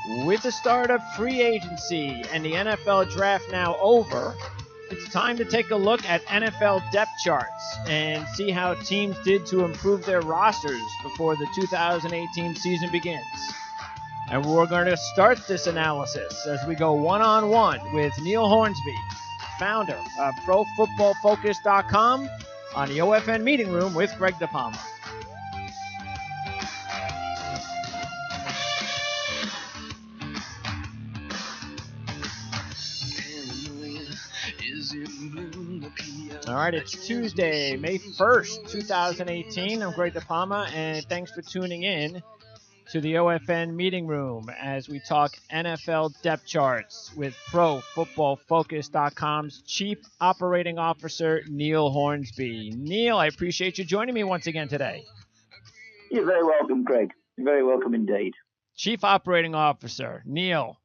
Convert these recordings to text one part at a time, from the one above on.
With the start of free agency and the NFL draft now over, it's time to take a look at NFL depth charts and see how teams did to improve their rosters before the 2018 season begins. And we're going to start this analysis as we go one-on-one with Neil Hornsby, founder of ProFootballFocus.com, on the OFN meeting room with Greg DePalma. All right, it's Tuesday, May 1st, 2018. I'm Greg DePalma, and thanks for tuning in to the OFN meeting room as we talk NFL depth charts with ProFootballFocus.com's Chief Operating Officer, Neil Hornsby. Neil, I appreciate you joining me once again today. You're very welcome, Greg. You're very welcome indeed. Chief Operating Officer, Neil.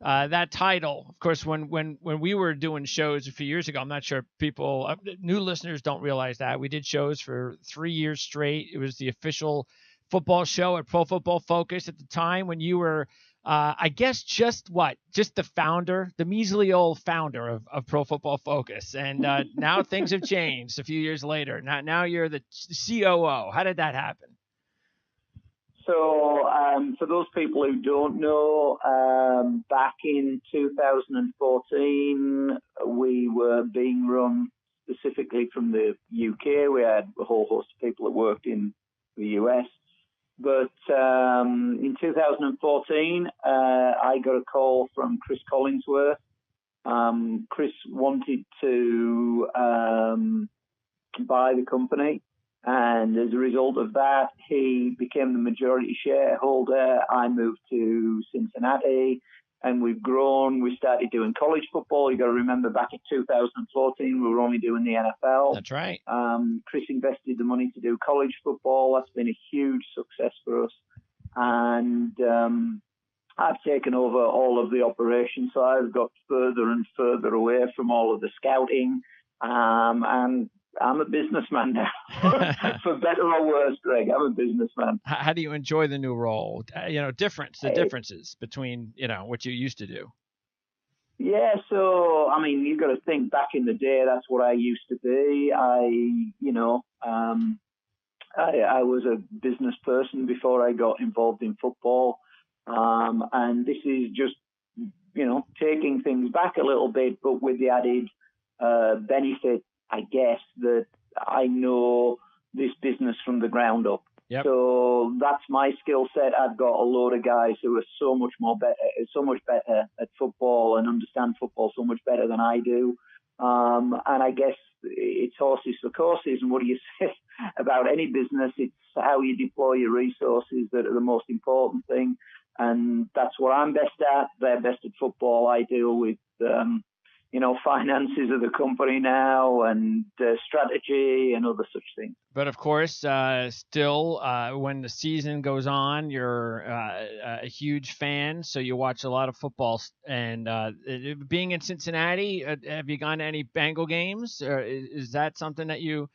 That title, of course, when we were doing shows a few years ago, I'm not sure people, new listeners don't realize that. We did shows for 3 years straight. It was the official football show at Pro Football Focus at the time when you were, I guess, just the founder, the measly old founder of Pro Football Focus. And now things have changed a few years later. Now you're the COO. How did that happen? So for those people who don't know, back in 2014, we were being run specifically from the UK. We had a whole host of people that worked in the US. But in 2014, I got a call from Chris Collinsworth. Chris wanted to buy the company. And as a result of that, he became the majority shareholder. I moved to Cincinnati, and we've grown. We started doing college football. You got to remember, back in 2014, we were only doing the NFL. That's right. Chris invested the money to do college football. That's been a huge success for us. And I've taken over all of the operations, so I've got further and further away from all of the scouting. And I'm a businessman now, for better or worse, Greg. I'm a businessman. How do you enjoy the new role? Differences between, what you used to do. Yeah, so, I mean, you've got to think back in the day, that's what I used to be. I was a business person before I got involved in football. And this is just, taking things back a little bit, but with the added benefit, I guess, that I know this business from the ground up. Yep. So that's my skill set. I've got a load of guys who are so much better at football and understand football so much better than I do. And I guess it's horses for courses. And what do you say about any business? It's how you deploy your resources that are the most important thing. And that's what I'm best at. They're best at football. I deal with finances of the company now and strategy and other such things. But of course, still, when the season goes on, you're a huge fan, so you watch a lot of football. And being in Cincinnati, have you gone to any Bengal games? Or is that something that you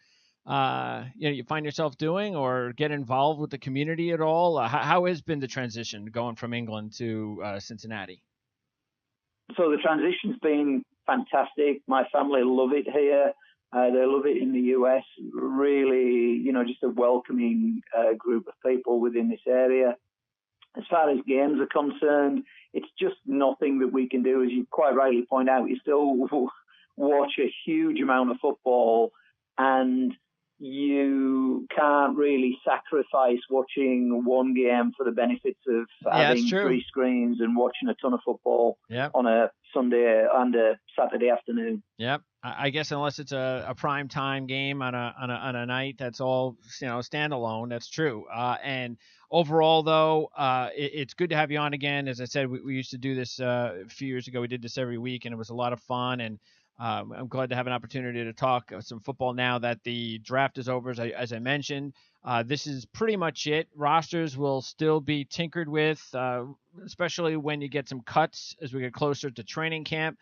find yourself doing, or get involved with the community at all? How has been the transition going from England to Cincinnati? So the transition's been fantastic. My family love it here. They love it in the US. Really, just a welcoming group of people within this area. As far as games are concerned, it's just nothing that we can do. As you quite rightly point out, you still watch a huge amount of football, and you can't really sacrifice watching one game for the benefits of having 3 screens and watching a ton of football on a Sunday and a Saturday afternoon. Yep. I guess unless it's a prime time game on a night that's all standalone, that's true. And overall, though, it's good to have you on again. As I said, we used to do this a few years ago. We did this every week, and it was a lot of fun. And I'm glad to have an opportunity to talk some football now that the draft is over, as I mentioned. This is pretty much it. Rosters will still be tinkered with, especially when you get some cuts as we get closer to training camp.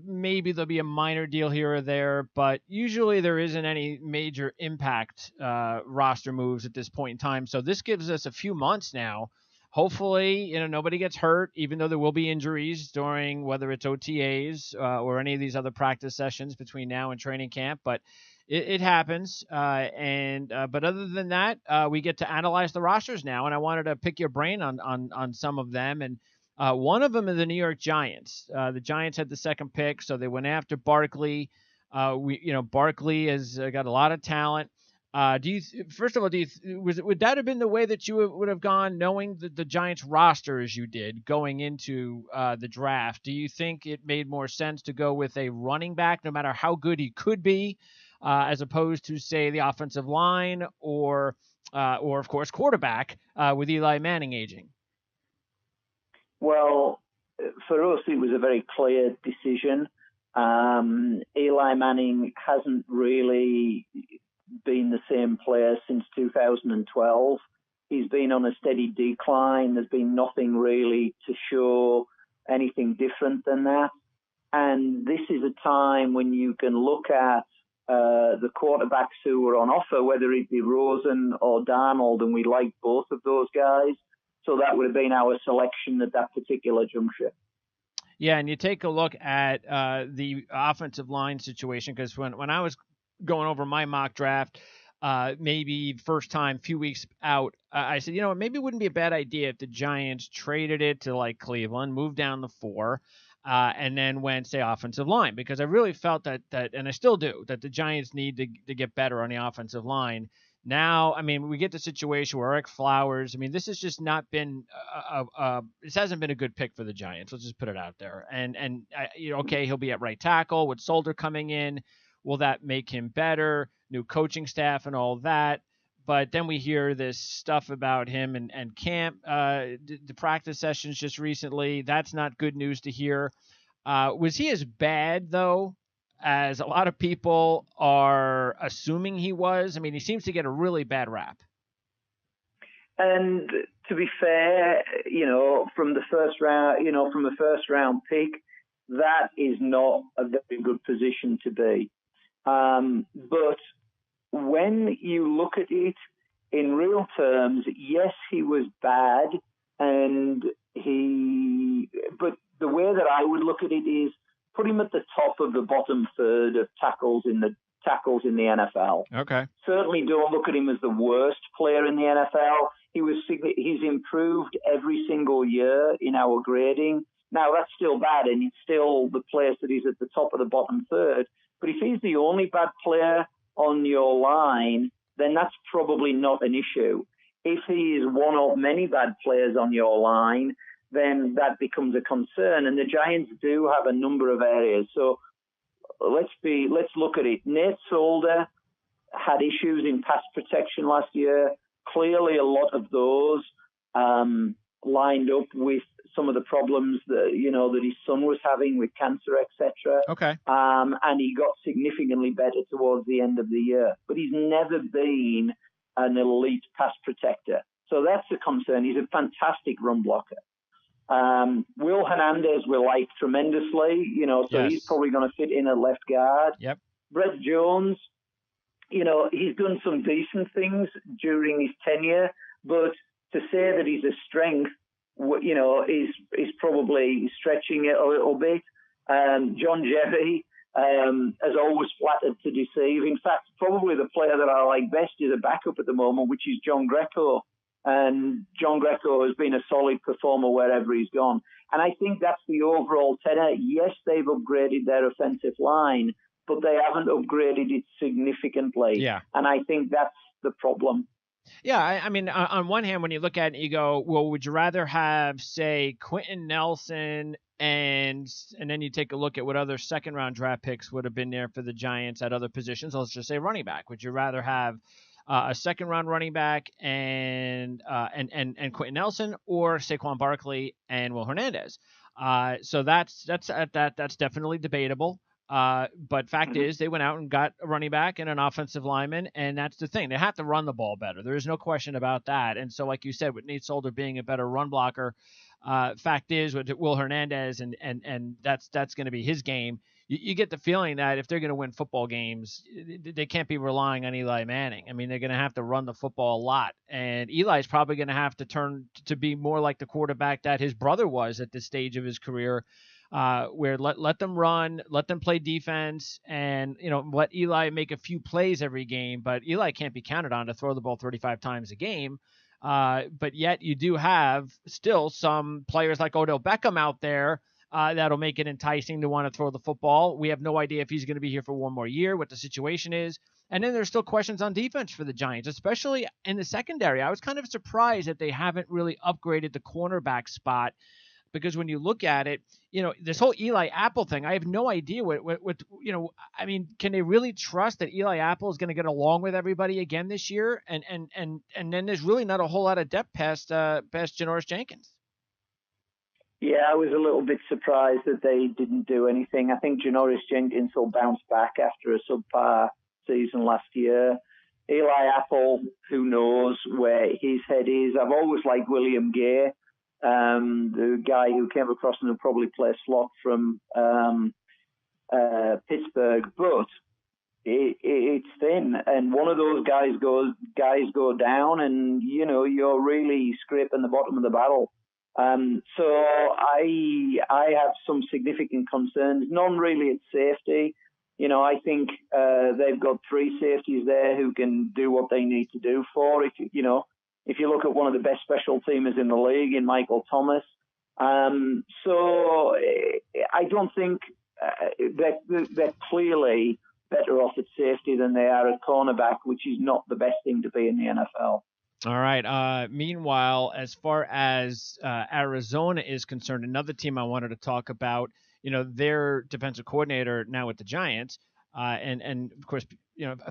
Maybe there'll be a minor deal here or there, but usually there isn't any major impact roster moves at this point in time. So this gives us a few months now hopefully, nobody gets hurt, even though there will be injuries during whether it's OTAs or any of these other practice sessions between now and training camp. But it happens. But other than that, we get to analyze the rosters now. And I wanted to pick your brain on some of them. And one of them is the New York Giants. The Giants had the second pick, so they went after Barkley. Barkley has got a lot of talent. First of all, would that have been the way that you would have gone, knowing the Giants roster as you did going into the draft? Do you think it made more sense to go with a running back, no matter how good he could be, as opposed to, say, the offensive line or of course, quarterback with Eli Manning aging? Well, for us, it was a very clear decision. Eli Manning hasn't really been the same player since 2012. He's been on a steady decline. There's been nothing really to show anything different than that. And this is a time when you can look at the quarterbacks who were on offer, whether it be Rosen or Darnold, and we like both of those guys. So that would have been our selection at that particular juncture. Yeah, and you take a look at the offensive line situation, because when I was going over my mock draft, maybe first time, few weeks out, I said, maybe it wouldn't be a bad idea if the Giants traded it to like Cleveland, moved down the 4, and then went, say, offensive line, because I really felt that, and I still do, that the Giants need to get better on the offensive line. Now, we get the situation where Eric Flowers, this has just not been, this hasn't been a good pick for the Giants. Let's just put it out there. And okay, he'll be at right tackle with Solder coming in. Will that make him better? New coaching staff and all that. But then we hear this stuff about him and camp, the practice sessions just recently. That's not good news to hear. Was he as bad, though, as a lot of people are assuming he was? He seems to get a really bad rap. And to be fair, from the first round pick, that is not a very good position to be. But when you look at it in real terms, yes, he was bad, but the way that I would look at it is put him at the top of the bottom third of tackles in the NFL. Okay. Certainly don't look at him as the worst player in the NFL. He's improved every single year in our grading. Now, that's still bad, and it's still the place that he's at the top of the bottom third. But if he's the only bad player on your line, then that's probably not an issue. If he is one of many bad players on your line, then that becomes a concern. And the Giants do have a number of areas. So let's look at it. Nate Solder had issues in pass protection last year. Clearly, a lot of those lined up with some of the problems that his son was having with cancer, etc. Okay. And he got significantly better towards the end of the year. But he's never been an elite pass protector. So that's a concern. He's a fantastic run blocker. Will Hernandez we like tremendously, so yes. He's probably going to fit in at left guard. Yep. Brett Jones, he's done some decent things during his tenure, but to say that he's a strength, is probably stretching it a little bit. John Jerry has always flattered to deceive. In fact, probably the player that I like best is a backup at the moment, which is John Greco. And John Greco has been a solid performer wherever he's gone. And I think that's the overall tenor. Yes, they've upgraded their offensive line, but they haven't upgraded it significantly. Yeah. And I think that's the problem. Yeah, on one hand, when you look at it, you go, well, would you rather have, say, Quentin Nelson and then you take a look at what other second-round draft picks would have been there for the Giants at other positions? Let's just say running back. Would you rather have a second-round running back and Quentin Nelson, or Saquon Barkley and Will Hernandez? So that's definitely debatable. But fact is, they went out and got a running back and an offensive lineman, and that's the thing. They have to run the ball better. There is no question about that. And so, like you said, with Nate Solder being a better run blocker, fact is, with Will Hernandez, and that's going to be his game. you get the feeling that if they're going to win football games, they can't be relying on Eli Manning. I mean, they're going to have to run the football a lot, and Eli's probably going to have to turn to be more like the quarterback that his brother was at this stage of his career, where let them run, let them play defense, and let Eli make a few plays every game. But Eli can't be counted on to throw the ball 35 times a game. But yet you do have still some players like Odell Beckham out there that'll make it enticing to want to throw the football. We have no idea if he's going to be here for one more year, what the situation is. And then there's still questions on defense for the Giants, especially in the secondary. I was kind of surprised that they haven't really upgraded the cornerback spot, because when you look at it, this whole Eli Apple thing, I have no idea what I mean, can they really trust that Eli Apple is going to get along with everybody again this year? And then there's really not a whole lot of depth past Janoris Jenkins. Yeah, I was a little bit surprised that they didn't do anything. I think Janoris Jenkins will bounce back after a subpar season last year. Eli Apple, who knows where his head is. I've always liked William Gay, the guy who came across and will probably play slot from Pittsburgh, but it's thin, and one of those guys go down, and you're really scraping the bottom of the barrel. So I have some significant concerns, none really at safety. I think they've got three safeties there who can do what they need to do for. If you look at one of the best special teamers in the league in Michael Thomas. So I don't think they're clearly better off at safety than they are at cornerback, which is not the best thing to be in the NFL. All right. Meanwhile, as far as Arizona is concerned, another team I wanted to talk about, their defensive coordinator now with the Giants, and of course,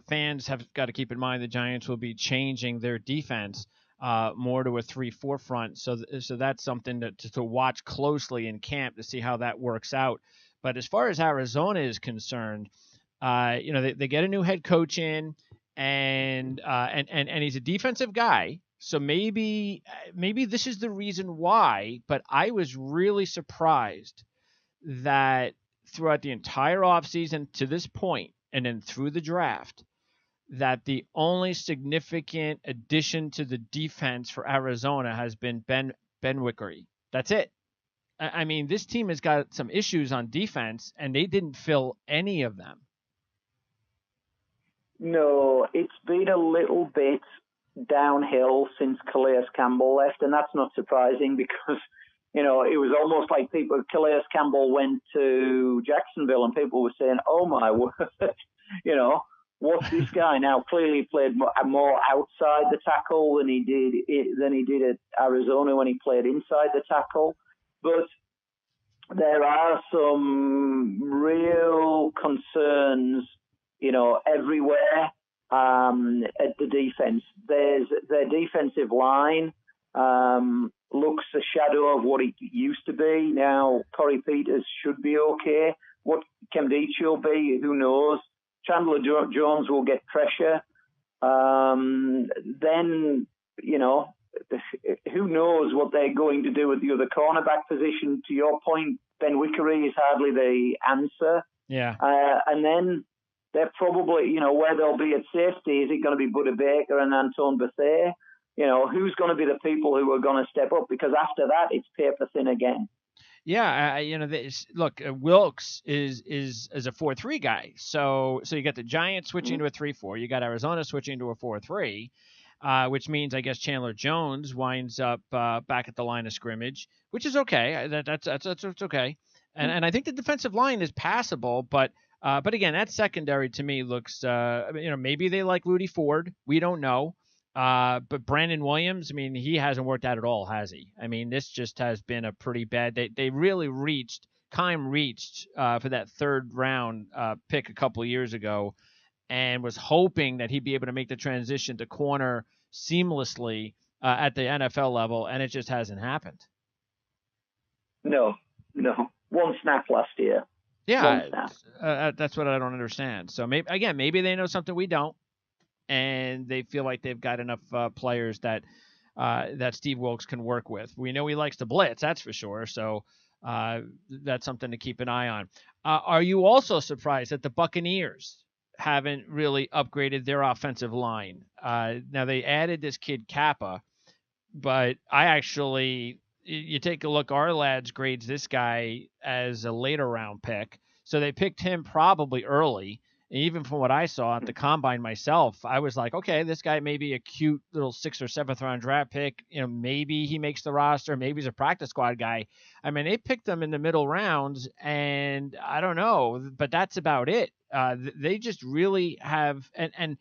fans have got to keep in mind the Giants will be changing their defense more to a 3-4 front. So that's something to watch closely in camp to see how that works out. But as far as Arizona is concerned, they get a new head coach in, and he's a defensive guy. So maybe this is the reason why. But I was really surprised that throughout the entire offseason to this point, and then through the draft, that the only significant addition to the defense for Arizona has been Ben Wickery. That's it. I mean, this team has got some issues on defense, and they didn't fill any of them. No, it's been a little bit downhill since Calais Campbell left, and that's not surprising because, it was almost like Calais Campbell went to Jacksonville and people were saying, oh my word, what's this guy now? Clearly played more outside the tackle than he did at Arizona when he played inside the tackle. But there are some real concerns, everywhere at the defense. Their defensive line looks a shadow of what it used to be. Now, Corey Peters should be okay. What Kemdiche will be, who knows? Chandler Jones will get pressure. Then, who knows what they're going to do with the other cornerback position. To your point, Ben Wickery is hardly the answer. Yeah. And then they're probably, where they'll be at safety, is it going to be Budda Baker and Antoine Bethea? Who's going to be the people who are going to step up? Because after that, it's paper thin again. Yeah, look, Wilkes is a 4-3 guy. So you got the Giants switching to a 3-4. You got Arizona switching to a 4-3, which means I guess Chandler Jones winds up back at the line of scrimmage, which is okay. That's okay. And I think the defensive line is passable, but again, that secondary to me looks, maybe they like Rudy Ford. We don't know. But Brandon Williams, I mean, he hasn't worked out at all, has he? I mean, this just has been a pretty bad. They really reached for that third round pick a couple of years ago, and was hoping that he'd be able to make the transition to corner seamlessly at the NFL level, and it just hasn't happened. No, one snap last year. Yeah, that's what I don't understand. So maybe they know something we don't. And they feel like they've got enough players that Steve Wilkes can work with. We know he likes to blitz, that's for sure. So that's something to keep an eye on. Are you also surprised that the Buccaneers haven't really upgraded their offensive line? Now they added this kid Kappa, but you take a look, our lads grades this guy as a later round pick. So they picked him probably early. And even from what I saw at the combine myself, I was like, okay, this guy may be a cute little 6th or 7th round draft pick. Maybe he makes the roster. Maybe he's a practice squad guy. I mean, they picked him in the middle rounds, and I don't know, but that's about it. They just really have, and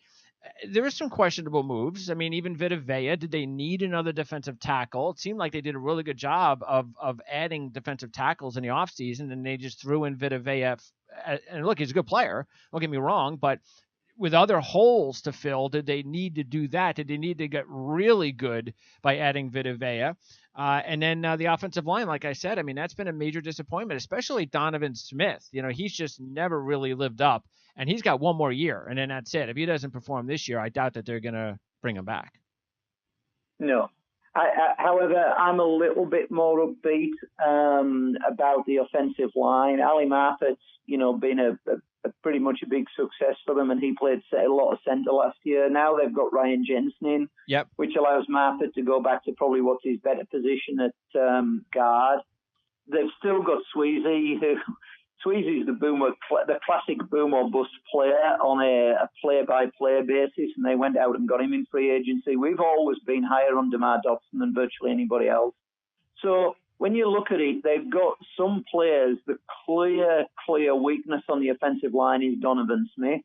there were some questionable moves. I mean, even Vita Vea, did they need another defensive tackle? It seemed like they did a really good job of adding defensive tackles in the offseason, and they just threw in Vita Vea. And look, he's a good player. Don't get me wrong, but with other holes to fill, did they need to do that? Did they need to get really good by adding Vita Vea? And then the offensive line, like I said, I mean, that's been a major disappointment, especially Donovan Smith. He's just never really lived up. And he's got one more year, and then that's it. If he doesn't perform this year, I doubt that they're going to bring him back. No. However, I'm a little bit more upbeat about the offensive line. Ali Marpet's, been a pretty much a big success for them, and he played a lot of centre last year. Now they've got Ryan Jensen in, yep, which allows Marpet to go back to probably what's his better position at guard. They've still got Sweezy, who... Sweezy's the classic boom or bust player on a play-by-play basis, and they went out and got him in free agency. We've always been higher on DeMar Dotson than virtually anybody else. So when you look at it, they've got some players. The clear weakness on the offensive line is Donovan Smith.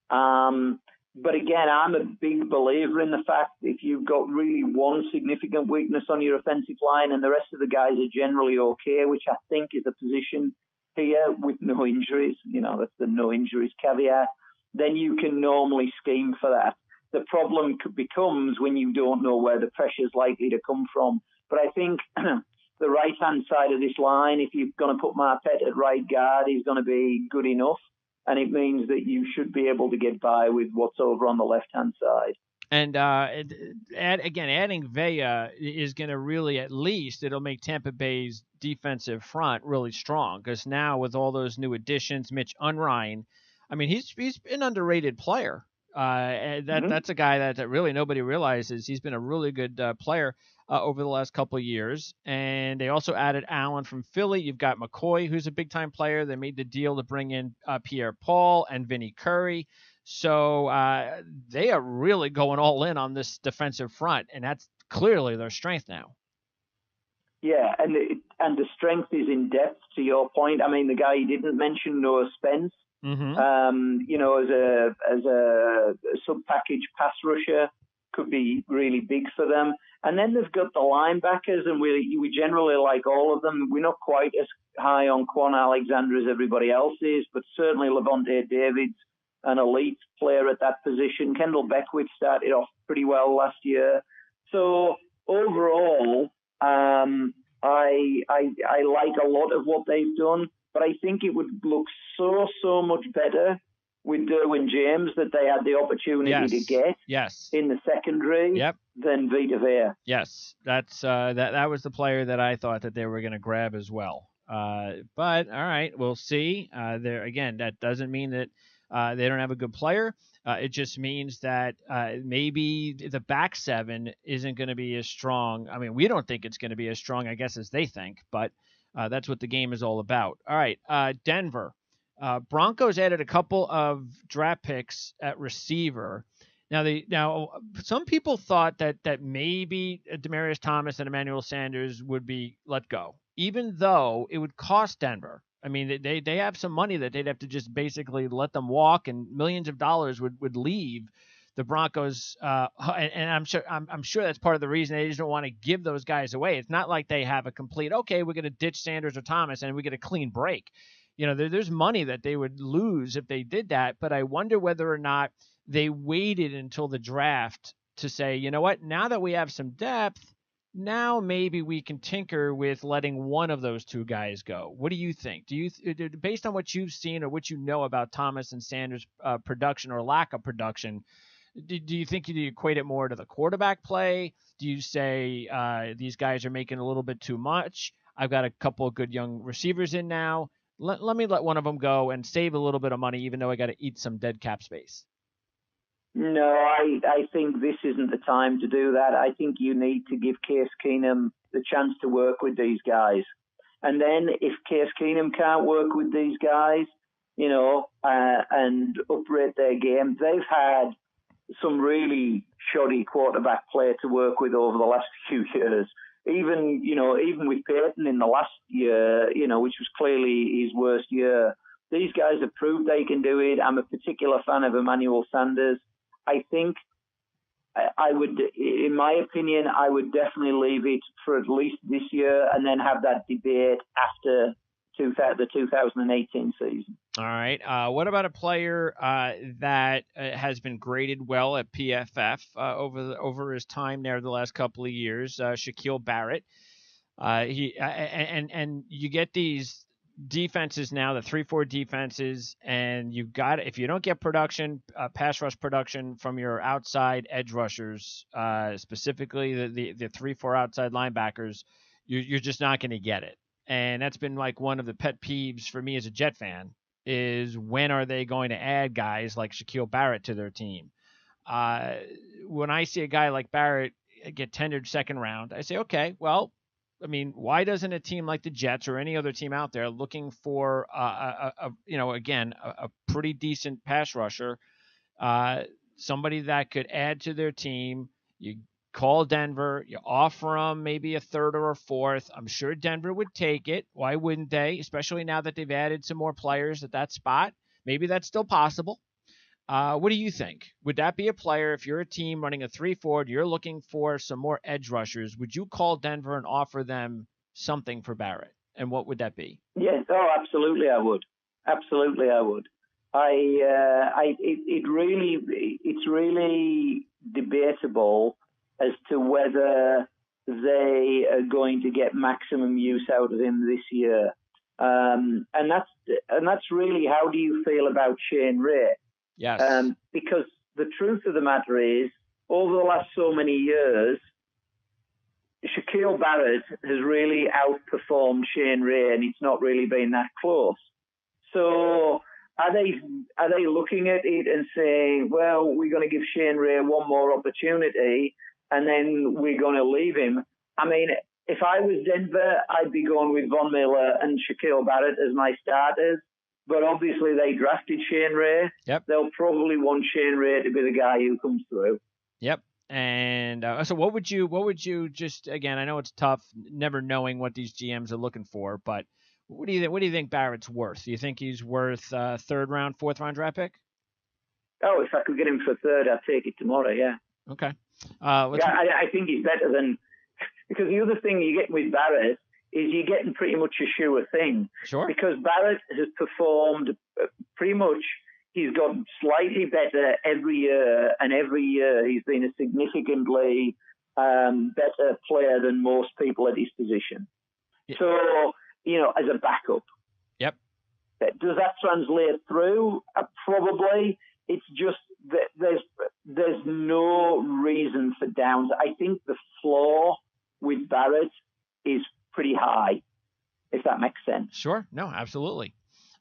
But again, I'm a big believer in the fact that if you've got really one significant weakness on your offensive line and the rest of the guys are generally okay, which I think is a position here with no injuries, that's the no injuries caveat, then you can normally scheme for that. The problem becomes when you don't know where the pressure is likely to come from. But I think the right-hand side of this line, if you're going to put Marpet at right guard, is going to be good enough. And it means that you should be able to get by with what's over on the left-hand side. And adding Vea is going to really, at least, it'll make Tampa Bay's defensive front really strong, because now with all those new additions, Mitch Unrein, I mean, he's an underrated player. That's a guy that really nobody realizes. He's been a really good player over the last couple of years. And they also added Allen from Philly. You've got McCoy, who's a big-time player. They made the deal to bring in Pierre-Paul and Vinny Curry. So they are really going all in on this defensive front, and that's clearly their strength now. Yeah, and the strength is in depth, to your point. I mean, the guy you didn't mention, Noah Spence, as a sub-package pass rusher, could be really big for them. And then they've got the linebackers, and we generally like all of them. We're not quite as high on Quan Alexander as everybody else is, but certainly Levante David's an elite player at that position. Kendall Beckwith started off pretty well last year. So overall, I like a lot of what they've done, but I think it would look so much better with Derwin James that they had the opportunity to get in the secondary than Vita Vea. Yes, that's that was the player that I thought that they were going to grab as well. But all right, we'll see. There again, that doesn't mean that they don't have a good player. It just means that maybe the back seven isn't going to be as strong. I mean, we don't think it's going to be as strong, I guess, as they think, but that's what the game is all about. All right, Denver. Broncos added a couple of draft picks at receiver. Now, some people thought that maybe Demaryius Thomas and Emmanuel Sanders would be let go, even though it would cost Denver. I mean, they have some money that they'd have to just basically let them walk, and millions of dollars would leave the Broncos. And I'm sure that's part of the reason they just don't want to give those guys away. It's not like they have a complete, okay, we're going to ditch Sanders or Thomas and we get a clean break. There's money that they would lose if they did that. But I wonder whether or not they waited until the draft to say, you know what, now that we have some depth, now maybe we can tinker with letting one of those two guys go. What do you think? Based on what you've seen or what you know about Thomas and Sanders' production or lack of production, do you think you equate it more to the quarterback play? Do you say these guys are making a little bit too much? I've got a couple of good young receivers in now. Let me let one of them go and save a little bit of money, even though I got to eat some dead cap space. No, I think this isn't the time to do that. I think you need to give Case Keenum the chance to work with these guys. And then if Case Keenum can't work with these guys, and uprate their game, they've had some really shoddy quarterback play to work with over the last few years. Even with Peyton in the last year, which was clearly his worst year, these guys have proved they can do it. I'm a particular fan of Emmanuel Sanders. I think I would, in my opinion, I would definitely leave it for at least this year and then have that debate after the 2018 season. All right. What about a player that has been graded well at PFF over his time there the last couple of years? Shaquille Barrett. And you get these defenses now, the 3-4 defenses, and you've got, if you don't get production, pass rush production from your outside edge rushers, specifically the 3-4 outside linebackers, you're just not going to get it. And that's been like one of the pet peeves for me as a Jet fan, is when are they going to add guys like Shaquille Barrett to their team? When I see a guy like Barrett get tendered second round, I say, okay, well, I mean, why doesn't a team like the Jets or any other team out there looking for, a pretty decent pass rusher, somebody that could add to their team? You call Denver, you offer them maybe a third or a fourth. I'm sure Denver would take it. Why wouldn't they? Especially now that they've added some more players at that spot. Maybe that's still possible. What do you think? Would that be a player, if you're a team running a 3-4, you're looking for some more edge rushers, would you call Denver and offer them something for Barrett? And what would that be? Yes, absolutely I would. Absolutely I would. It's really debatable as to whether they are going to get maximum use out of him this year. And that's really, how do you feel about Shane Ray? Yes. Because the truth of the matter is, over the last so many years, Shaquille Barrett has really outperformed Shane Ray, and it's not really been that close. So are they looking at it and saying, well, we're going to give Shane Ray one more opportunity and then we're going to leave him? I mean, if I was Denver, I'd be going with Von Miller and Shaquille Barrett as my starters. But obviously they drafted Shane Ray. Yep. They'll probably want Shane Ray to be the guy who comes through. Yep. And so what would you just, again, I know it's tough never knowing what these GMs are looking for, but what do you think Barrett's worth? Do you think he's worth third round, fourth round draft pick? Oh, if I could get him for third, I'd take it tomorrow, yeah. Okay. I think he's better than, because the other thing you get with Barrett is you're getting pretty much a sure thing. Sure. Because Barrett has performed pretty much, he's gotten slightly better every year, and every year he's been a significantly better player than most people at his position. Yeah. So, as a backup. Yep. Does that translate through? Probably. It's just that there's no reason for downs. I think the floor with Barrett is pretty high, if that makes sense. Sure. No, absolutely.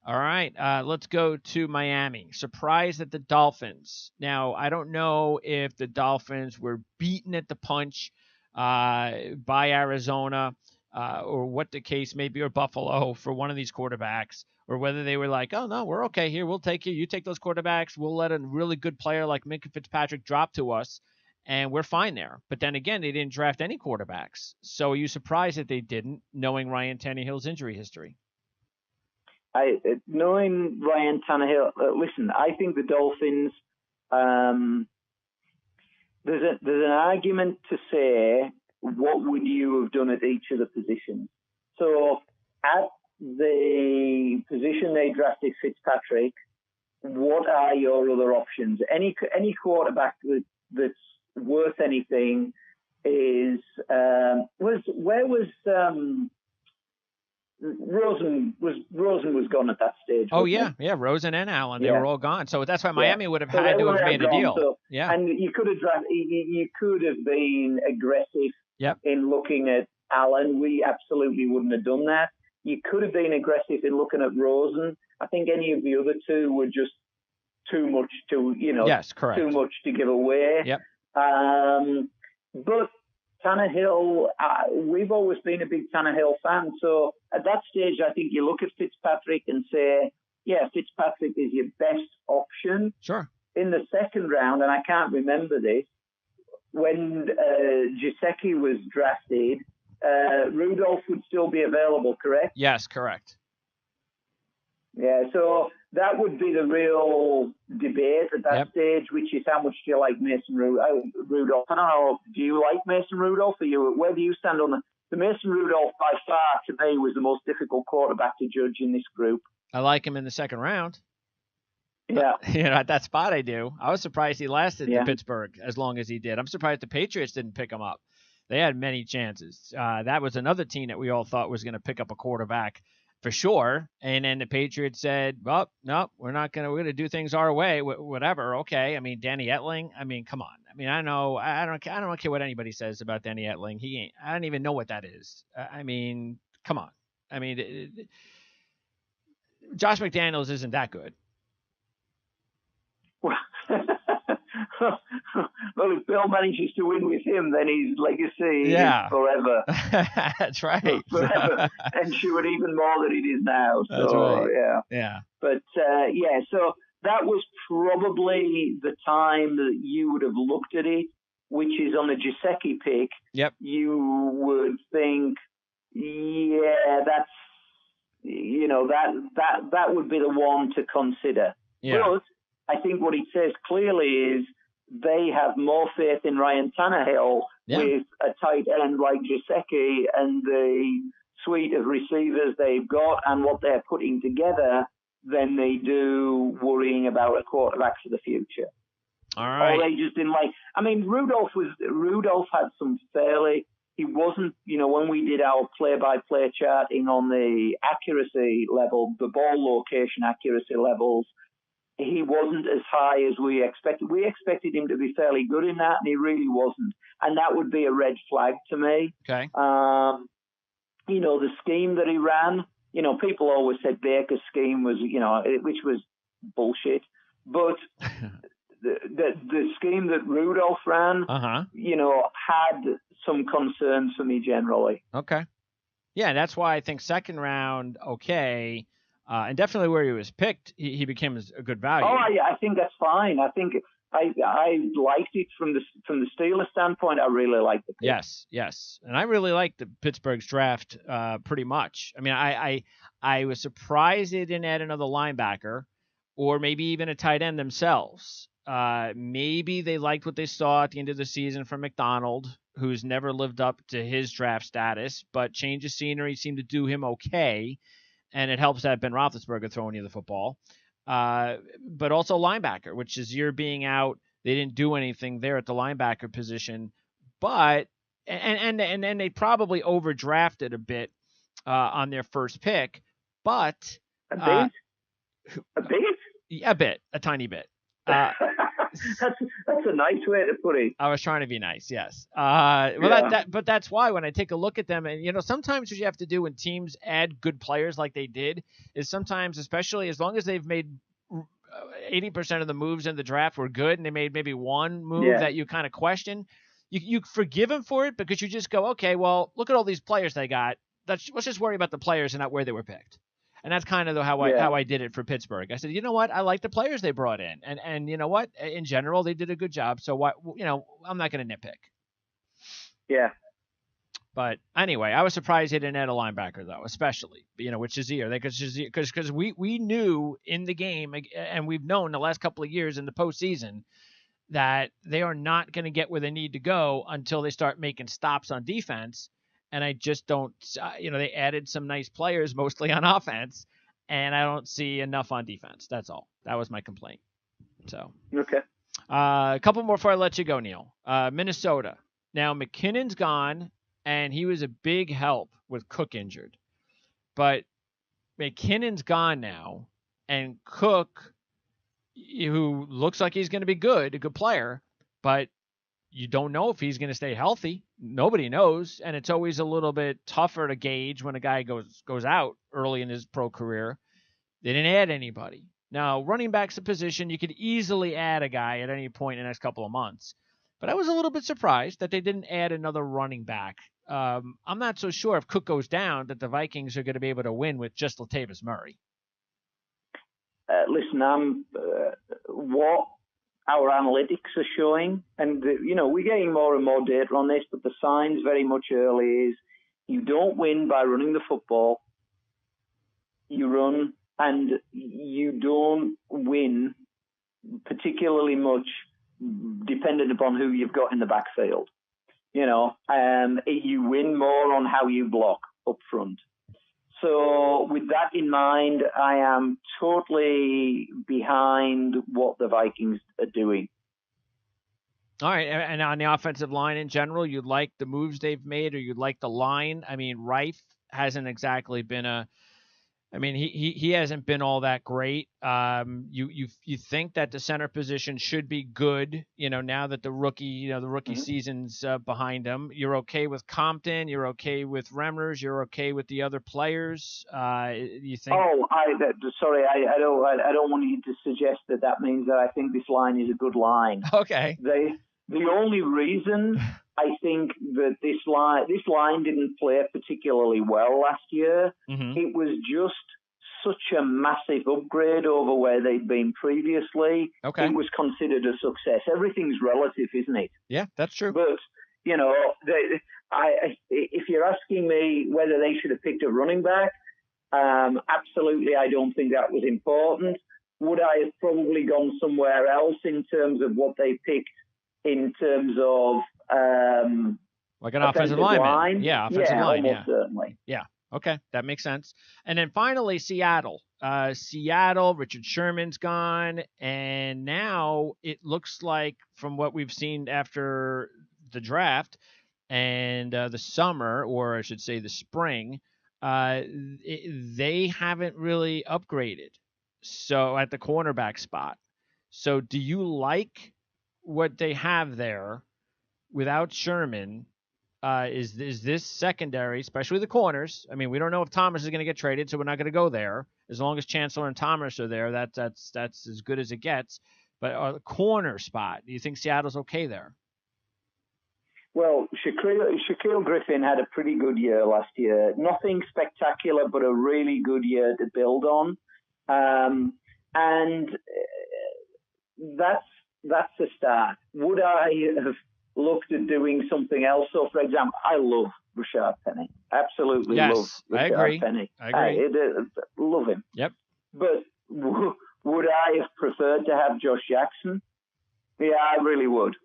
All right. Let's go to Miami. Surprised at the Dolphins. Now, I don't know if the Dolphins were beaten at the punch by Arizona or what the case may be, or Buffalo for one of these quarterbacks, or whether they were like, oh, no, we're okay here. We'll take you. You take those quarterbacks. We'll let a really good player like Minkah Fitzpatrick drop to us, and we're fine there. But then again, they didn't draft any quarterbacks. So are you surprised that they didn't, knowing Ryan Tannehill's injury history? Knowing Ryan Tannehill, listen, I think the Dolphins, there's an argument to say, what would you have done at each of the positions? So at the position they drafted Fitzpatrick, what are your other options? Any quarterback that's worth anything is Rosen was gone at that stage. Oh yeah, Rosen and Allen, they were all gone. So that's why Miami would have had to have made a deal. So, yeah, and you could have been aggressive. Yep. In looking at Allen, we absolutely wouldn't have done that. You could have been aggressive in looking at Rosen. I think any of the other two were just too much to, yes, correct. too much to give away. Yep. But Tannehill, we've always been a big Tannehill fan. So at that stage, I think you look at Fitzpatrick and say, yeah, Fitzpatrick is your best option. Sure. In the second round, and I can't remember this, when Gesicki was drafted, Rudolph would still be available, correct? Yes, correct. Yeah, so that would be the real debate at that stage, which is how much do you like Mason Rudolph? I don't know, do you like Mason Rudolph? Where do you stand on the Mason Rudolph by far, to me, was the most difficult quarterback to judge in this group. I like him in the second round. Yeah. At that spot I do. I was surprised he lasted in Pittsburgh as long as he did. I'm surprised the Patriots didn't pick him up. They had many chances. That was another team that we all thought was going to pick up a quarterback for sure. And then the Patriots said, well, no, we're going to do things our way. Whatever. Okay. I mean, Danny Etling, come on. I don't care what anybody says about Danny Etling. I don't even know what that is. Come on. Josh McDaniels isn't that good. Well, if Bill manages to win with him, then his legacy is forever. That's right. Forever. And sure, even more than it is now. So, that's right. Yeah. But, so that was probably the time that you would have looked at it, which is on the Gesicki pick. Yep. You would think, that's, that would be the one to consider. Yeah. But I think what it says clearly is they have more faith in Ryan Tannehill with a tight end like Gesicki and the suite of receivers they've got and what they're putting together than they do worrying about a quarterback for the future. All right. Or they just didn't like. Rudolph had some fairly. He wasn't, when we did our play-by-play charting on the accuracy level, the ball location accuracy levels, he wasn't as high as we expected. We expected him to be fairly good in that, and he really wasn't. And that would be a red flag to me. Okay. The scheme that he ran, people always said Baker's scheme was, which was bullshit. But the scheme that Rudolph ran, had some concerns for me generally. Okay. Yeah, that's why I think second round, okay. And definitely where he was picked, he became a good value. Oh, I think that's fine. I think I liked it from the Steelers standpoint. I really liked the pick. Yes. And I really liked the Pittsburgh's draft pretty much. I was surprised they didn't add another linebacker or maybe even a tight end themselves. Maybe they liked what they saw at the end of the season from McDonald, who's never lived up to his draft status, but change of scenery seemed to do him okay. And it helps that Ben Roethlisberger throwing you the football. But also linebacker, which is year being out. They didn't do anything there at the linebacker position. But and they probably overdrafted a bit on their first pick. But a bit? A bit, a tiny bit. That's a nice way to put it. I was trying to be nice, yes. But that's why when I take a look at them, and sometimes what you have to do when teams add good players like they did is sometimes, especially as long as they've made 80% of the moves in the draft were good, and they made maybe one move that you kind of question, you forgive them for it because you just go, okay, well, look at all these players they got. Let's just worry about the players and not where they were picked. And that's kind of how I did it for Pittsburgh. I said, you know what? I like the players they brought in. And you know what? In general, they did a good job. So, I'm not going to nitpick. Yeah. But anyway, I was surprised they didn't add a linebacker, though, especially, with Shazier. Because we knew in the game, and we've known the last couple of years in the postseason, that they are not going to get where they need to go until they start making stops on defense. And I just don't, they added some nice players, mostly on offense, and I don't see enough on defense. That's all. That was my complaint. So, okay. A couple more before I let you go, Neil. Minnesota. Now, McKinnon's gone, and he was a big help with Cook injured. But McKinnon's gone now, and Cook, who looks like he's going to be good, a good player, but you don't know if he's going to stay healthy nobody knows, and it's always a little bit tougher to gauge when a guy goes out early in his pro career. They didn't add anybody. Now, running back's a position you could easily add a guy at any point in the next couple of months. But I was a little bit surprised that they didn't add another running back. I'm not so sure if Cook goes down that the Vikings are going to be able to win with just Latavius Murray. Listen, what our analytics are showing, and we're getting more and more data on this, but the signs very much early is you don't win by running the football. You run, and you don't win particularly much dependent upon who you've got in the backfield. You win more on how you block up front. So with that in mind, I am totally behind what the Vikings are doing. All right, and on the offensive line in general, you'd like the moves they've made, or you'd like the line? I mean, Reif hasn't exactly been he hasn't been all that great. You think that the center position should be good, now that the rookie season's behind him. You're okay with Compton, you're okay with Remmers, you're okay with the other players. You think? Oh, I don't want you to suggest that means that I think this line is a good line. Okay. The only reason I think that this line didn't play particularly well last year. Mm-hmm. It was just such a massive upgrade over where they'd been previously. Okay. It was considered a success. Everything's relative, isn't it? Yeah, that's true. But, if you're asking me whether they should have picked a running back, absolutely, I don't think that was important. Would I have probably gone somewhere else in terms of what they picked in terms of like an offensive line? Yeah, offensive line. Almost certainly. Yeah. Okay, that makes sense. And then finally, Seattle. Richard Sherman's gone, and now it looks like, from what we've seen after the draft and the summer, or I should say the spring, they haven't really upgraded. So at the cornerback spot. So do you like what they have there without Sherman? Is this secondary, especially the corners? I mean, we don't know if Thomas is going to get traded, so we're not going to go there. As long as Chancellor and Thomas are there, that's as good as it gets. But the corner spot, do you think Seattle's okay there? Well, Shaquille Griffin had a pretty good year last year. Nothing spectacular, but a really good year to build on. And that's a start. Would I have looked at doing something else? So, for example, I love Rashard Penny. Absolutely love Rashard Penny. I agree. Love him. Yep. But would I have preferred to have Josh Jackson? Yeah, I really would.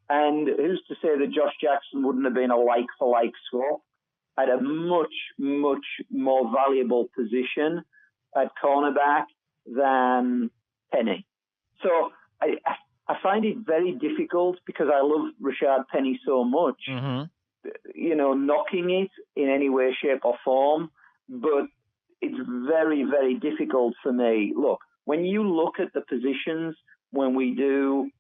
And who's to say that Josh Jackson wouldn't have been a like-for-like swap at a much, much more valuable position at cornerback than Penny? So I find it very difficult, because I love Rashard Penny so much, knocking it in any way, shape or form. But it's very, very difficult for me. Look, when you look at the positions, when we do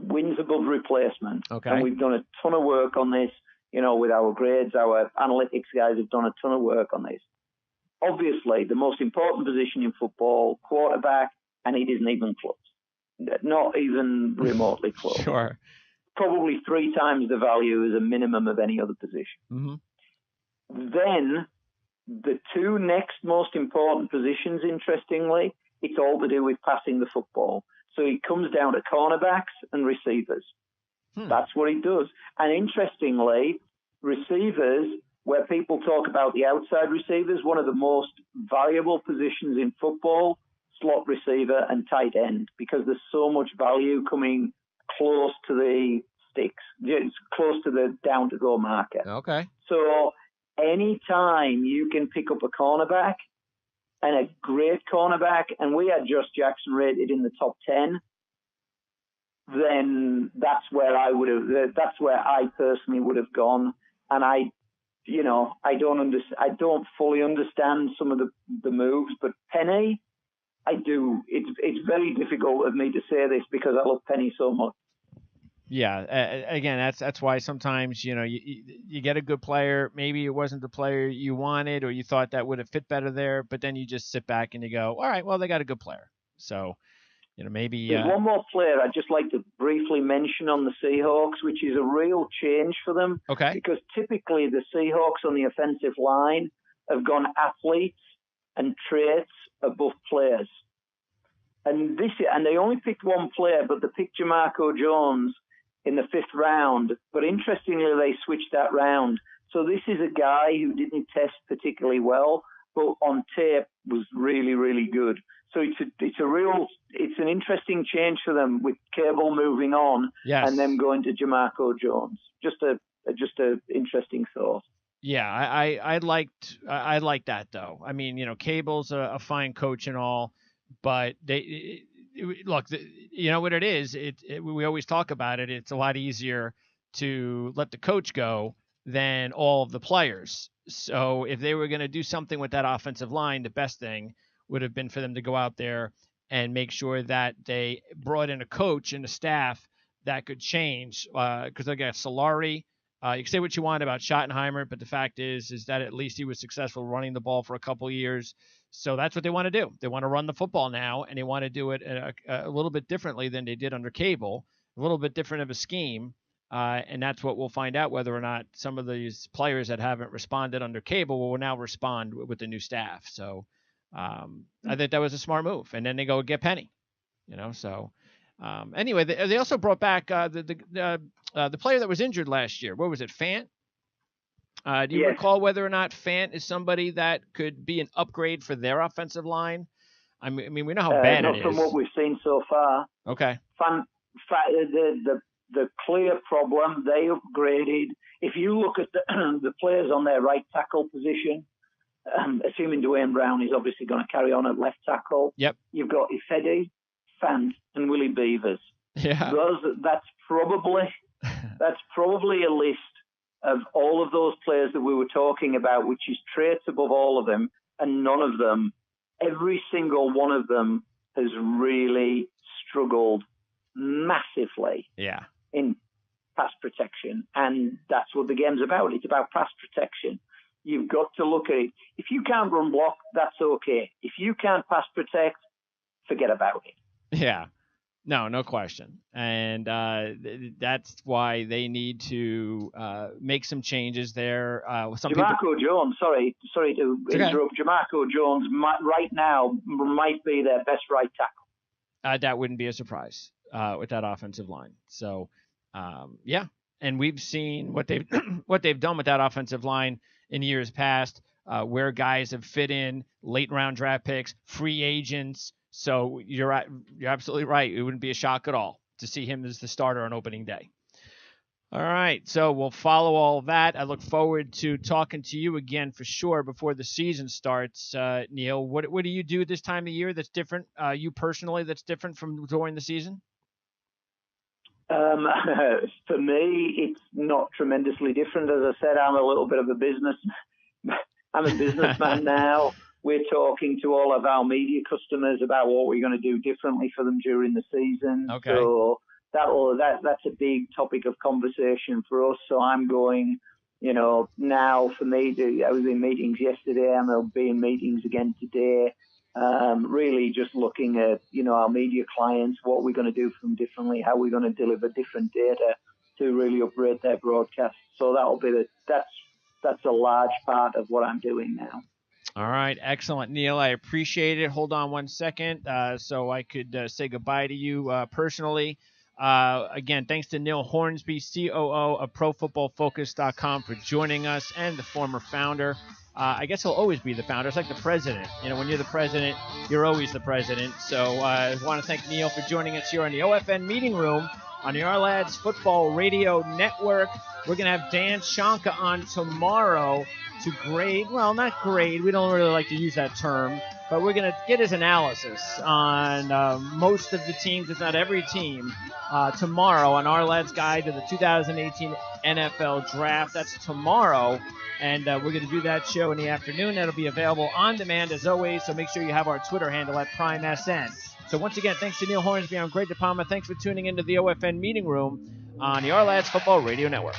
wins above replacement, and we've done a ton of work on this, with our grades, our analytics guys have done a ton of work on this. Obviously, the most important position in football, quarterback, and it isn't even close. Not even remotely close. Sure. Probably 3 times the value as a minimum of any other position. Mm-hmm. Then the 2 next most important positions, interestingly, it's all to do with passing the football. So it comes down to cornerbacks and receivers. That's what it does. And interestingly, receivers, where people talk about the outside receivers, one of the most valuable positions in football, slot receiver and tight end, because there's so much value coming close to the sticks. It's close to the down-to-go marker. Okay. So any time you can pick up a cornerback, and a great cornerback, and we had Josh Jackson rated in the top 10, then that's where I personally would have gone. And I don't fully understand some of the moves, but Penny, I do. It's very difficult of me to say this because I love Penny so much. Yeah, again, that's why sometimes you get a good player. Maybe it wasn't the player you wanted, or you thought that would have fit better there, but then you just sit back and you go, all right, well, they got a good player. So maybe. There's one more player I'd just like to briefly mention on the Seahawks, which is a real change for them. Okay. Because typically the Seahawks on the offensive line have gone athletes and traits above players. And they only picked one player, but they picked Jamarco Jones in the 5th round. But interestingly, they switched that round. So this is a guy who didn't test particularly well, but on tape was really, really good. So it's an interesting change for them with Cable moving on, yes, and them going to Jamarco Jones. Just a interesting thought. Yeah, I liked that though. I mean, Cable's a fine coach and all, but look, you know what it is? We always talk about it. It's a lot easier to let the coach go than all of the players. So if they were going to do something with that offensive line, the best thing would have been for them to go out there and make sure that they brought in a coach and a staff that could change. Because they got Solari. You can say what you want about Schottenheimer, but the fact is that at least he was successful running the ball for a couple of years. So that's what they want to do. They want to run the football now, and they want to do it a little bit differently than they did under Cable, a little bit different of a scheme. And that's what we'll find out, whether or not some of these players that haven't responded under Cable will now respond with the new staff. So I think that was a smart move. And then they go get Penny, so anyway, they also brought back the player that was injured last year. What was it, Fant? Do you recall whether or not Fant is somebody that could be an upgrade for their offensive line? I mean, we know how bad it is. From what we've seen so far. Okay. The clear problem, they upgraded. If you look at the players on their right tackle position, assuming Dwayne Brown is obviously going to carry on at left tackle. Yep. You've got Ifedi, Fant, and Willie Beavers. Yeah. That's probably a list of all of those players that we were talking about, which is traits above all of them, and none of them, every single one of them has really struggled massively in pass protection. And that's what the game's about. It's about pass protection. You've got to look at it. If you can't run block, that's okay. If you can't pass protect, forget about it. Yeah. No question. And that's why they need to make some changes there. Jamarco Jones, sorry to interrupt. Jamarco Jones right now might be their best right tackle. That wouldn't be a surprise with that offensive line. So, yeah. And we've seen what they've done with that offensive line in years past, where guys have fit in late round draft picks, free agents. So you're absolutely right. It wouldn't be a shock at all to see him as the starter on opening day. All right, so we'll follow all that. I look forward to talking to you again for sure before the season starts. Neil, what do you do this time of year that's different, you personally, that's different from during the season? For me, it's not tremendously different. As I said, I'm a little bit of a businessman now. We're talking to all of our media customers about what we're going to do differently for them during the season. Okay. So that's a big topic of conversation for us. So I'm going, now for me, I was in meetings yesterday and I'll be in meetings again today. Really just looking at, our media clients, what we're going to do for them differently, how we're going to deliver different data to really upgrade their broadcast. So that's a large part of what I'm doing now. All right. Excellent, Neil. I appreciate it. Hold on one second so I could say goodbye to you personally. Again, thanks to Neil Hornsby, COO of ProFootballFocus.com, for joining us, and the former founder. I guess he'll always be the founder. It's like the president. When you're the president, you're always the president. So I want to thank Neil for joining us here on the OFN Meeting Room on the Our Lads Football Radio Network. We're going to have Dan Shanka on tomorrow to grade. Well, not grade. We don't really like to use that term. But we're going to get his analysis on most of the teams, if not every team, tomorrow on Our Lads Guide to the 2018 NFL Draft. That's tomorrow. And we're going to do that show in the afternoon. That'll be available on demand as always. So make sure you have our Twitter handle at PrimeSN. So once again, thanks to Neil Hornsby. I'm Greg DePalma. Thanks for tuning into the OFN Meeting Room on the Our Lads Football Radio Network.